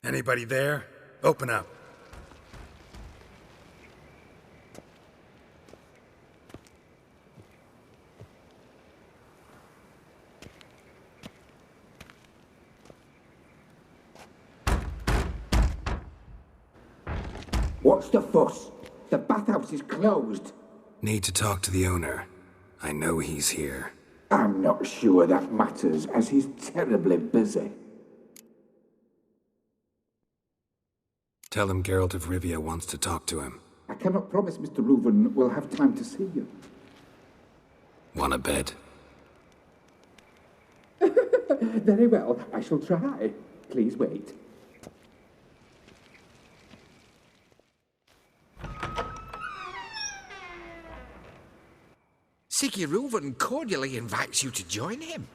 Anybody there? Open up. What's the fuss? The bathhouse is closed. Need to talk to the owner. I know he's here. I'm not sure that matters, as he's terribly busy. Tell him Geralt of Rivia wants to talk to him. I cannot promise Mr. Reuven will have time to see you. Want a bed? Very well, I shall try. Please wait. Siggy Reuven cordially invites you to join him.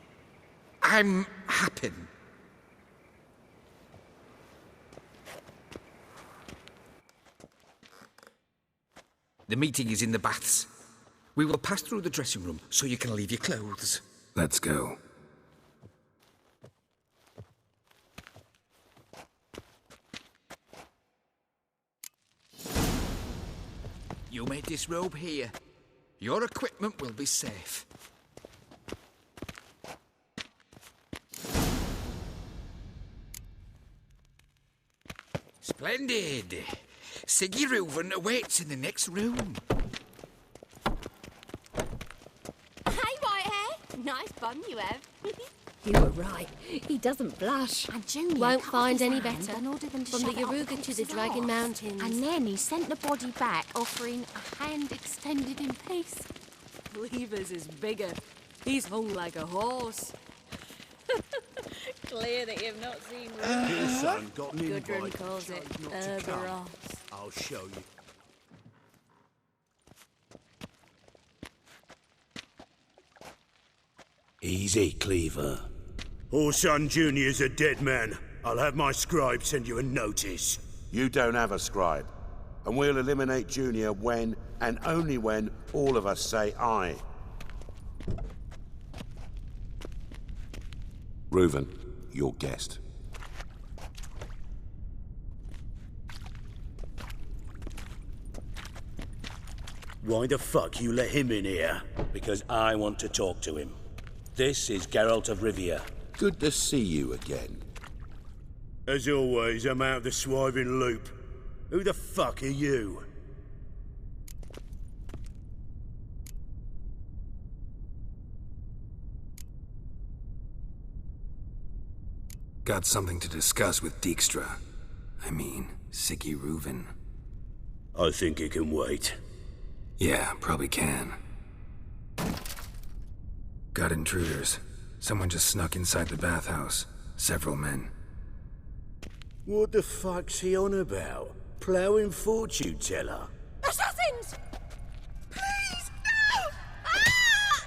I'm happy. The meeting is in the baths. We will pass through the dressing room so you can leave your clothes. Let's go. You may disrobe here. Your equipment will be safe. Splendid. Siggy Reuven awaits in the next room. Hey, Whitehair. Nice bun you have. You were right. He doesn't blush. And Junior Won't cut find off his any hand better. and ordered them to From the shove it up Yaruga to the corpse's Dragon arse. Mountains. And then he sent the body back, offering a hand extended in peace. Cleaver's is bigger. He's hung like a horse. Clear that you've not seen Here, son, got an Gudrun invite. calls it Chose not to come. Urberos. I'll show you. Easy, Cleaver. Orson Jr.'s a dead man. I'll have my scribe send you a notice. You don't have a scribe. And we'll eliminate Junior when, and only when, all of us say aye. Reuven, your guest. Why the fuck you let him in here? Because I want to talk to him. This is Geralt of Rivia. Good to see you again. As always, I'm out of the swiving loop. Who the fuck are you? Got something to discuss with Dijkstra. I mean, Siggy Reuven. I think it can wait. Yeah, probably can. Got intruders. Someone just snuck inside the bathhouse. Several men. What the fuck's he on about? Ploughing fortune teller? Assassins! Please, no! Ah!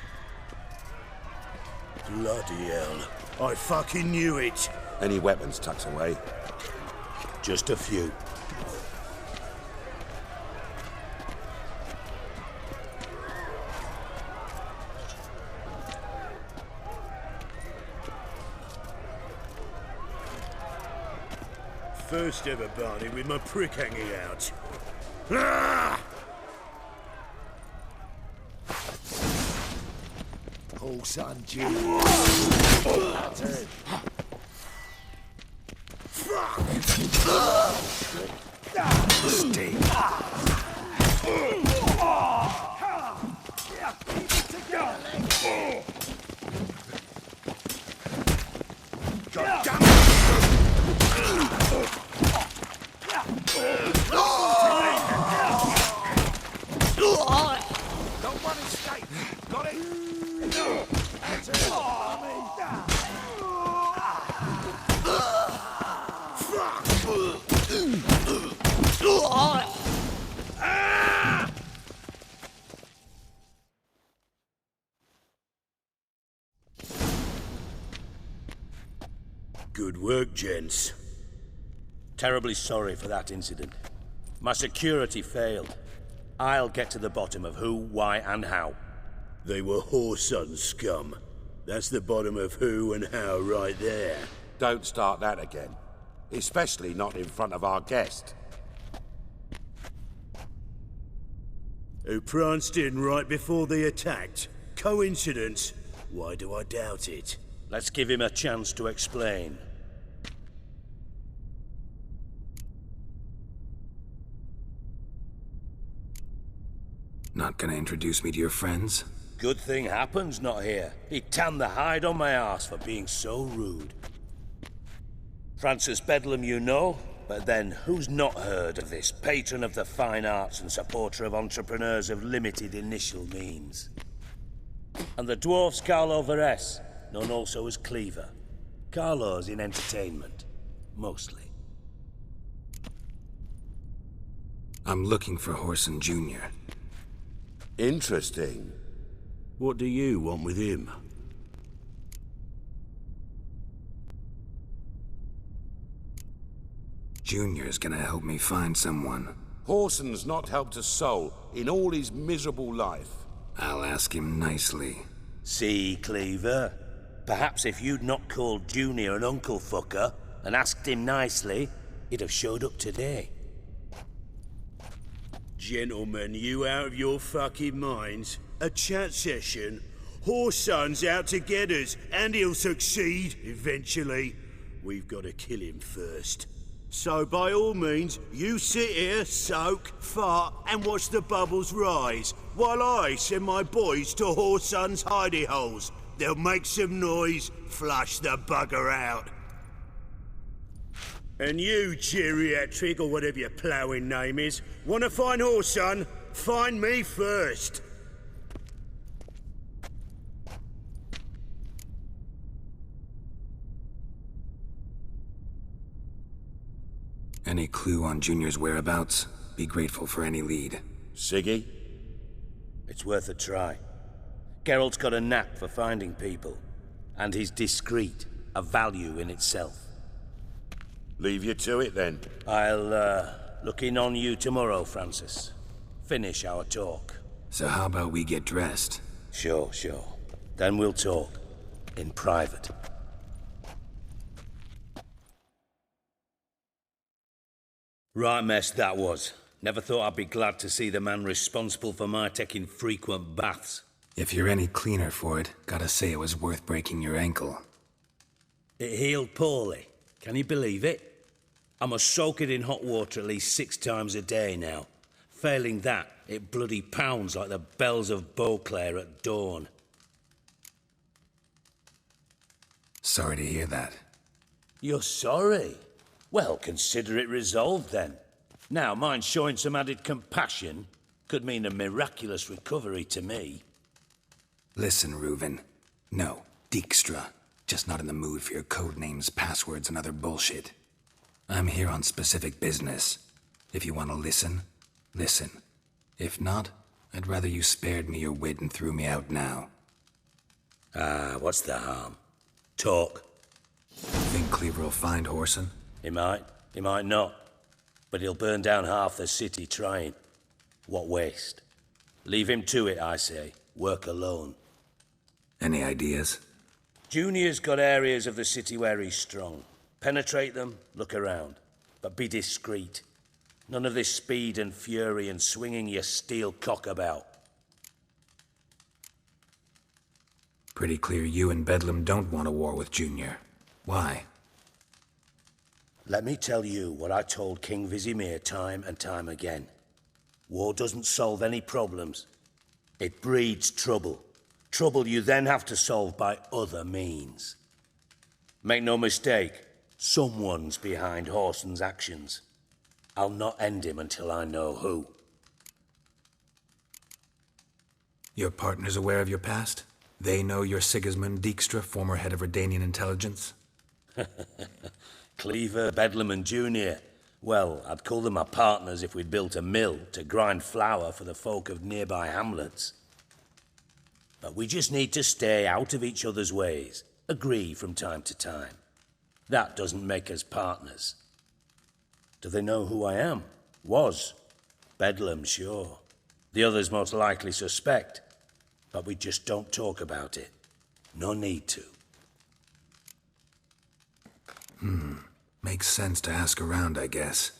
Bloody hell. I fucking knew it. Any weapons tucked away? Just a few. First ever Barney with my prick hanging out. Ah! Orson Jr. Stay. Don't want to escape. Got it? Good work, gents. Terribly sorry for that incident. My security failed. I'll get to the bottom of who, why, and how. They were whoreson scum. That's the bottom of who and how right there. Don't start that again. Especially not in front of our guest. Who pranced in right before they attacked. Coincidence? Why do I doubt it? Let's give him a chance to explain. Not gonna introduce me to your friends? Good thing Happen's not here. He'd tan the hide on my ass for being so rude. Francis Bedlam you know, but then who's not heard of this patron of the fine arts and supporter of entrepreneurs of limited initial means? And the dwarf's Carlo Veres, known also as Cleaver. Carlo's in entertainment, mostly. I'm looking for Horson Jr. Interesting. What do you want with him? Junior's gonna help me find someone. Horson's not helped a soul in all his miserable life. I'll ask him nicely. See, Cleaver? Perhaps if you'd not called Junior an uncle fucker and asked him nicely, he'd have showed up today. Gentlemen, you out of your fucking minds? A chat session? Horson's out to get us, and he'll succeed, eventually. We've got to kill him first. So by all means, you sit here, soak, fart, and watch the bubbles rise, while I send my boys to Horson's hidey holes. They'll make some noise, flush the bugger out. And you, geriatric, or whatever your ploughing name is, want to find Horson? Find me first. Any clue on Junior's whereabouts? Be grateful for any lead. Siggy? It's worth a try. Geralt's got a knack for finding people, and he's discreet, a value in itself. Leave you to it then. I'll, look in on you tomorrow, Francis. Finish our talk. So how about we get dressed? Sure. Then we'll talk. In private. Right mess that was. Never thought I'd be glad to see the man responsible for my taking frequent baths. If you're any cleaner for it, gotta say it was worth breaking your ankle. It healed poorly. Can you believe it? I must soak it in hot water at least 6 times a day now. Failing that, it bloody pounds like the bells of Beauclair at dawn. Sorry to hear that. You're sorry? Well, consider it resolved then. Now, mind showing some added compassion could mean a miraculous recovery to me. Listen, Reuven. No, Dijkstra. Just not in the mood for your code names, passwords, and other bullshit. I'm here on specific business. If you want to listen, listen. If not, I'd rather you spared me your wit and threw me out now. What's the harm? Talk. Think Cleaver will find Horson? He might not. But he'll burn down half the city trying. What waste? Leave him to it, I say. Work alone. Any ideas? Junior's got areas of the city where he's strong. Penetrate them, look around. But be discreet. None of this speed and fury and swinging your steel cock about. Pretty clear you and Bedlam don't want a war with Junior. Why? Let me tell you what I told King Vizimir time and time again. War doesn't solve any problems. It breeds trouble. Trouble you then have to solve by other means. Make no mistake, someone's behind Horson's actions. I'll not end him until I know who. Your partner's aware of your past? They know you're Sigismund Dijkstra, former head of Redanian intelligence? Cleaver, Bedlam and Junior. Well, I'd call them my partners if we'd built a mill to grind flour for the folk of nearby hamlets. But we just need to stay out of each other's ways, agree from time to time. That doesn't make us partners. Do they know who I am? Was. Bedlam, sure. The others most likely suspect. But we just don't talk about it. No need to. Makes sense to ask around, I guess.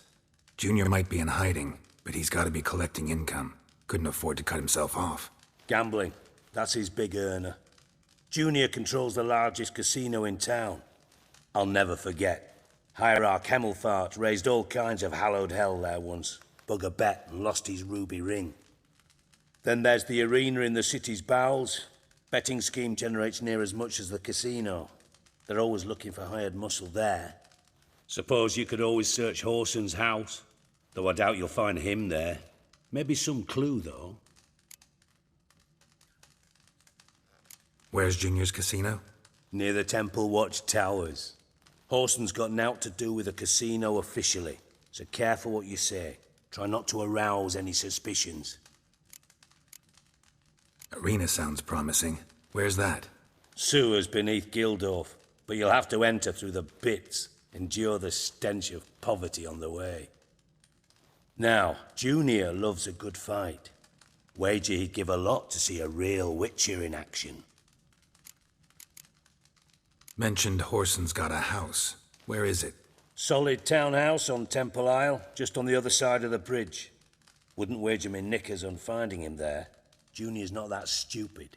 Junior might be in hiding, but he's got to be collecting income. Couldn't afford to cut himself off. Gambling. That's his big earner. Junior controls the largest casino in town. I'll never forget. Hierarch Hemmelfart raised all kinds of hallowed hell there once. Bug a bet and lost his ruby ring. Then there's the arena in the city's bowels. Betting scheme generates near as much as the casino. They're always looking for hired muscle there. Suppose you could always search Horson's house, though I doubt you'll find him there. Maybe some clue, though. Where's Junior's casino? Near the Temple Watch Towers. Horson's got nought to do with the casino officially, so careful what you say. Try not to arouse any suspicions. Arena sounds promising. Where's that? Sewers beneath Gildorf, but you'll have to enter through the bits, endure the stench of poverty on the way. Now, Junior loves a good fight. Wager he'd give a lot to see a real Witcher in action. Mentioned Horson's got a house. Where is it? Solid townhouse on Temple Isle, just on the other side of the bridge. Wouldn't wager me knickers on finding him there. Junior's not that stupid.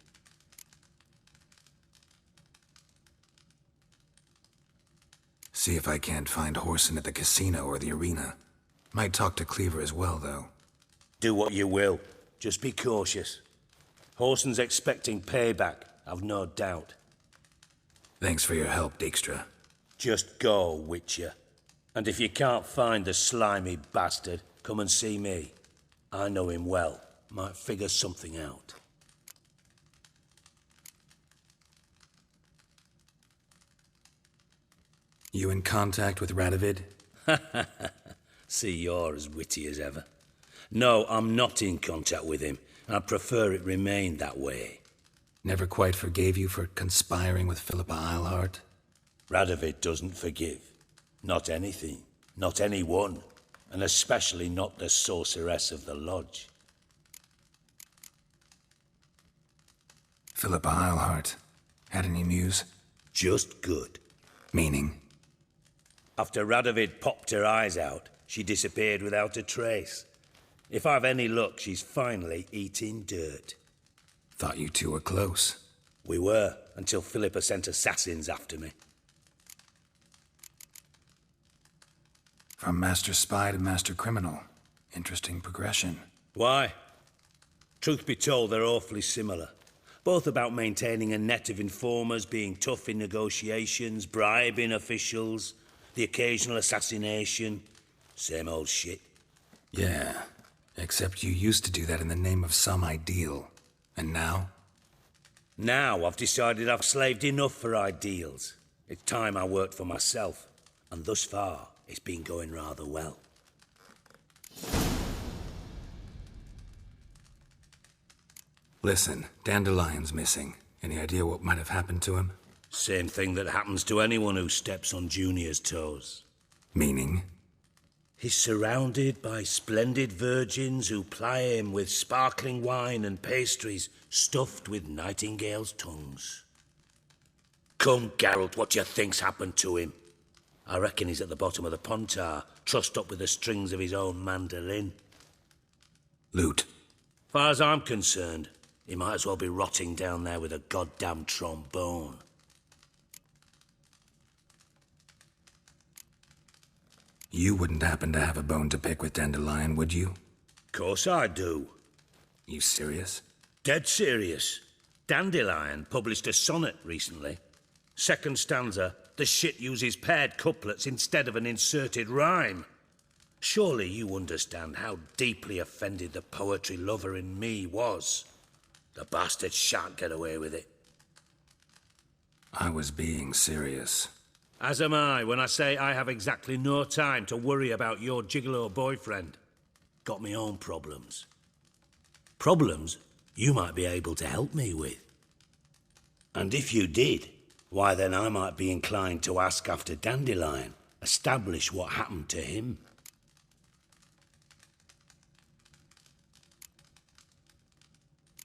See if I can't find Horson at the casino or the arena. Might talk to Cleaver as well, though. Do what you will. Just be cautious. Horson's expecting payback, I've no doubt. Thanks for your help, Dijkstra. Just go, Witcher. And if you can't find the slimy bastard, come and see me. I know him well. Might figure something out. You in contact with Radovid? See, you're as witty as ever. No, I'm not in contact with him. I'd prefer it remained that way. Never quite forgave you for conspiring with Philippa Eilhart? Radovid doesn't forgive. Not anything. Not anyone. And especially not the sorceress of the lodge. Philippa Eilhart. Had any news? Just good. Meaning? After Radovid popped her eyes out, she disappeared without a trace. If I've any luck, she's finally eating dirt. Thought you two were close. We were, until Philippa sent assassins after me. From master spy to master criminal. Interesting progression. Why? Truth be told, they're awfully similar. Both about maintaining a net of informers, being tough in negotiations, bribing officials, the occasional assassination. Same old shit. Yeah, except you used to do that in the name of some ideal. And now? Now I've decided I've slaved enough for ideals. It's time I worked for myself. And thus far, it's been going rather well. Listen, Dandelion's missing. Any idea what might have happened to him? Same thing that happens to anyone who steps on Junior's toes. Meaning? He's surrounded by splendid virgins who ply him with sparkling wine and pastries stuffed with nightingales' tongues. Come, Geralt, what do you think's happened to him? I reckon he's at the bottom of the Pontar, trussed up with the strings of his own mandolin. Loot. Far as I'm concerned, he might as well be rotting down there with a goddamn trombone. You wouldn't happen to have a bone to pick with Dandelion, would you? Course I do. You serious? Dead serious. Dandelion published a sonnet recently. Second stanza, the shit uses paired couplets instead of an inserted rhyme. Surely you understand how deeply offended the poetry lover in me was. The bastard shan't get away with it. I was being serious. As am I when I say I have exactly no time to worry about your gigolo boyfriend. Got me own problems. Problems you might be able to help me with. And if you did, why then I might be inclined to ask after Dandelion, establish what happened to him.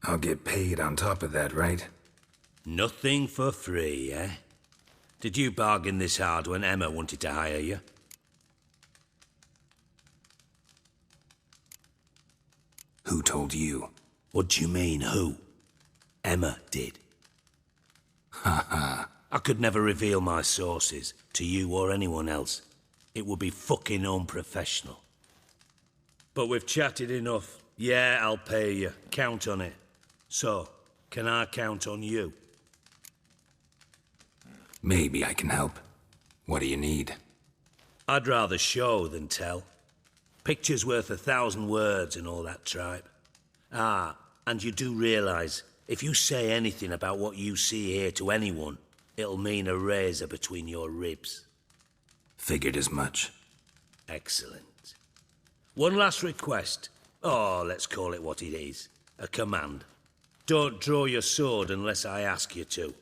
I'll get paid on top of that, right? Nothing for free, eh? Did you bargain this hard when Emma wanted to hire you? Who told you? What do you mean, who? Emma did. Ha ha. I could never reveal my sources to you or anyone else. It would be fucking unprofessional. But we've chatted enough. Yeah, I'll pay you. Count on it. So, can I count on you? Maybe I can help. What do you need? I'd rather show than tell. Picture's worth 1,000 words and all that tripe. Ah, and you do realise, if you say anything about what you see here to anyone, it'll mean a razor between your ribs. Figured as much. Excellent. One last request. Oh, let's call it what it is. A command. Don't draw your sword unless I ask you to.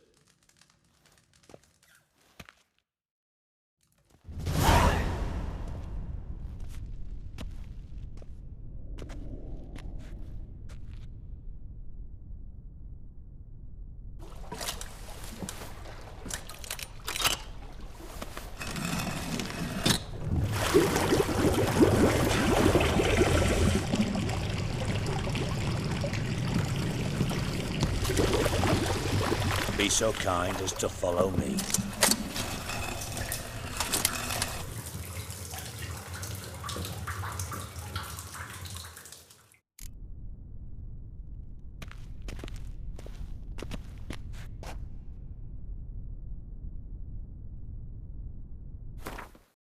Be so kind as to follow me.